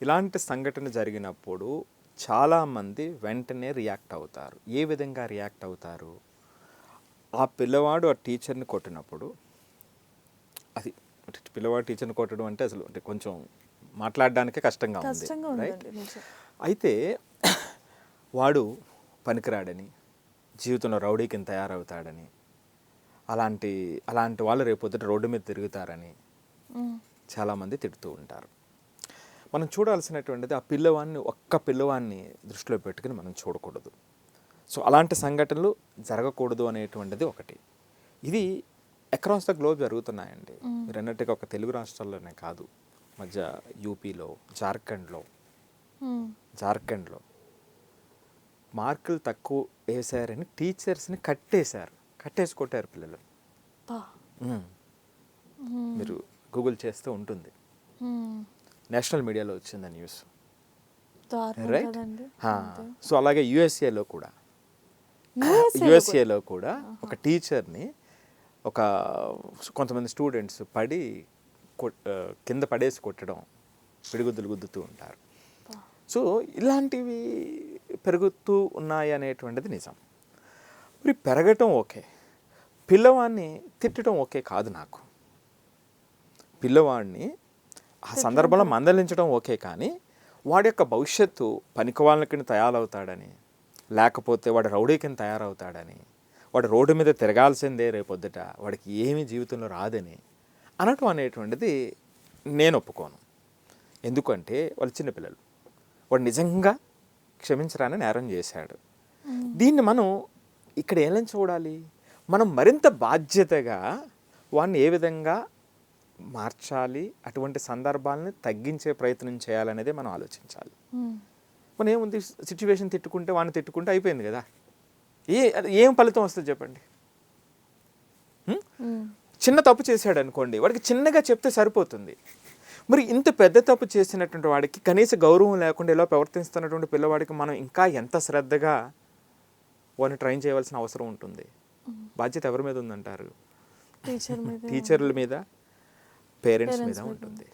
ఇలాంటి సంఘటన జరిగినప్పుడు చాలామంది వెంటనే రియాక్ట్ అవుతారు. ఏ విధంగా రియాక్ట్ అవుతారు? ఆ పిల్లవాడు ఆ టీచర్ని కొట్టినప్పుడు, అది పిల్లవాడు టీచర్ని కొట్టడం అంటే అసలు అంటే కొంచెం మాట్లాడడానికే కష్టంగా ఉంది, రైట్? అయితే వాడు పనికిరాడని, జీవితంలో రౌడీ కింద తయారవుతాడని, అలాంటి వాళ్ళు రేపొద్దుట రోడ్డు మీద తిరుగుతారని చాలామంది తిడుతూ ఉంటారు. మనం చూడాల్సినటువంటిది ఆ ఒక్క పిల్లవాడిని దృష్టిలో పెట్టుకుని మనం చూడకూడదు. సో అలాంటి సంఘటనలు జరగకూడదు అనేటువంటిది ఒకటి. ఇది అక్రాస్ ద గ్లోబ్ జరుగుతున్నాయండి. మీరు అన్నట్టుగా ఒక తెలుగు రాష్ట్రాల్లోనే కాదు, మధ్య యూపీలో, జార్ఖండ్లో మార్కులు తక్కువ వేసారని టీచర్స్ని కట్టేసి కొట్టారు పిల్లలు. మీరు గూగుల్ చేస్తూ ఉంటుంది, నేషనల్ మీడియాలో వచ్చింది న్యూస్, రైట్? సో అలాగే యుఎస్ఏలో కూడా ఒక టీచర్ని కొంతమంది స్టూడెంట్స్ కింద పడేసి కొట్టడం, పిడిగుద్దులు గుద్దుతూ ఉంటారు. సో ఇలాంటివి పెరుగుతూ ఉన్నాయి అనేటువంటిది నిజం. మరి పెరగటం ఓకే, పిల్లవాడిని తిట్టడం ఓకే కాదు. నాకు పిల్లవాడిని ఆ సందర్భంలో మందలించడం ఓకే, కానీ వాడి యొక్క భవిష్యత్తు పనికివాళ్ళ కింద తయారవుతాడని, లేకపోతే వాడు రౌడీ కింద తయారవుతాడని, వాడు రోడ్డు మీద తిరగాల్సిందే రేపొద్దుట, వాడికి ఏమీ జీవితంలో రాదని అనటం అనేటువంటిది నేను ఒప్పుకోను. ఎందుకంటే వాళ్ళు చిన్నపిల్లలు, వాడు నిజంగా క్షమించరాని నేరం చేశాడు. దీన్ని మనం ఇక్కడ ఏం చూడాలి? మనం మరింత బాధ్యతగా వాడిని ఏ విధంగా మార్చాలి, అటువంటి సందర్భాలని తగ్గించే ప్రయత్నం చేయాలనేది మనం ఆలోచించాలి. మనం ఏముంది, సిచ్యువేషన్ వాడిని తిట్టుకుంటే అయిపోయింది కదా, ఏం ఫలితం వస్తుంది చెప్పండి? చిన్న తప్పు చేశాడు అనుకోండి, వాడికి చిన్నగా చెప్తే సరిపోతుంది. మరి ఇంత పెద్ద తప్పు చేసినటువంటి వాడికి కనీస గౌరవం లేకుండా ఇలా ప్రవర్తిస్తున్నటువంటి పిల్లవాడికి మనం ఇంకా ఎంత శ్రద్ధగా వాడిని ట్రైన్ చేయవలసిన అవసరం ఉంటుంది? బాధ్యత ఎవరి మీద ఉందంటారు? టీచర్ల మీద, పేరెంట్స్ మీద ఉంటుంది.